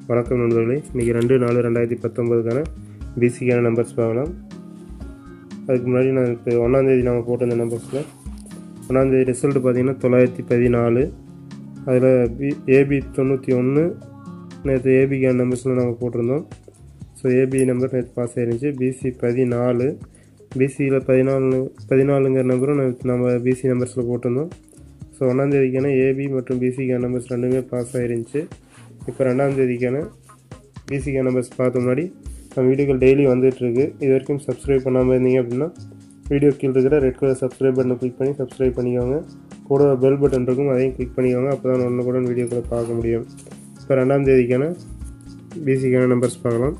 வணக்கம் நண்பர்களே, இன்றைக்கி 2/4/2019க்கான பிசிக்கான நம்பர்ஸ் பார்க்கலாம். அதுக்கு முன்னாடி நான் இப்போ 1ஆந்தேதி நம்ம போட்டிருந்த நம்பர்ஸில் 1ஆந்தேதி ரிசல்ட் பார்த்திங்கன்னா 914. அதில் ஏபி 91. நேற்று ஏபிக்கான நம்பர்ஸில் நம்ம போட்டிருந்தோம். ஸோ ஏபி நம்பர் நேற்று பாஸ் ஆயிருந்துச்சு. பிசி 14. பிசியில் 14ங்கிற நம்பரும் நம்ம பிசி நம்பர்ஸில் போட்டிருந்தோம். ஸோ 1ஆந்தேதிக்கான ஏபி மற்றும் பிசிக்கான நம்பர்ஸ் ரெண்டுமே பாஸ் ஆயிருந்துச்சு. இப்போ 2ஆந்தேதிக்கான பிசிக்கான நம்பர்ஸ் பார்த்த முன்னாடி நம்ம வீடியோக்கள் டெய்லி வந்துட்டுருக்கு. இது வரைக்கும் சப்ஸ்கிரைப் பண்ணாமல் இருந்தீங்க அப்படின்னா வீடியோ கீழே இருக்கிற ரெட் கலர் சப்ஸ்கிரைப் பட்டனை கிளிக் பண்ணி சப்ஸ்கிரைப் பண்ணிக்கோங்க. கூட பெல் பட்டன் இருக்கும், அதையும் கிளிக் பண்ணிக்கோங்க. அப்போ தான் ஒன்றுக்குடன் வீடியோக்களை பார்க்க முடியும். இப்போ 2ஆந்தேதிக்கான பிசிக்கான நம்பர்ஸ் பார்க்கலாம்.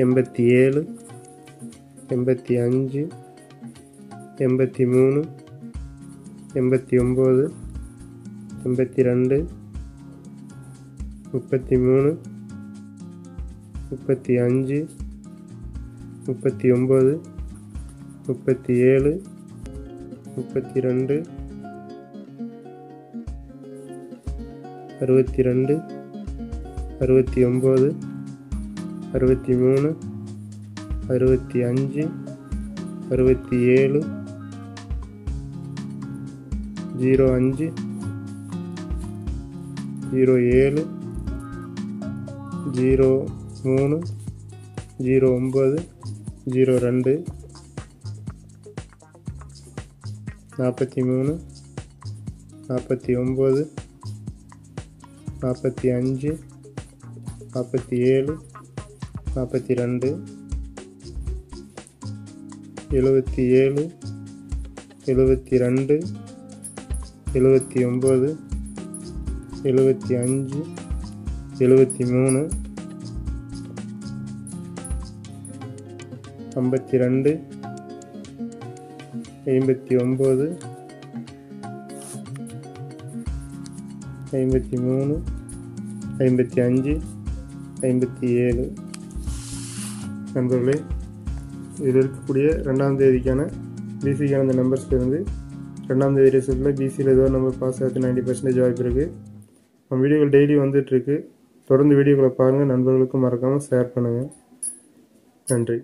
87, 85, 83, 89, 82, 33, 35, 39, 37, 32, 62, 69, 63, 65, 67, 05, 07, 03, 09, 02, 43, 49, 45, 47, 42, 77, 72, 79, 75, 73, 52, 59, 53, 55, 57. நண்பர்களே, இதில் இருக்கக்கூடிய 2ஆந்தேதிக்கான பிசிக்கான அந்த நம்பர்ஸ்லேருந்து 2ஆந்தேதி ரிசல்ட்டில் பிசியில் ஏதோ நம்பர் பாஸ் ஆகிறது 90% வாய்ப்பு இருக்குது. நம்ம வீடியோக்கள் டெய்லி வந்துட்டுருக்கு. தொடர்ந்து வீடியோக்களை பாருங்கள். நண்பர்களுக்கும் மறக்காமல் ஷேர் பண்ணுங்கள். நன்றி.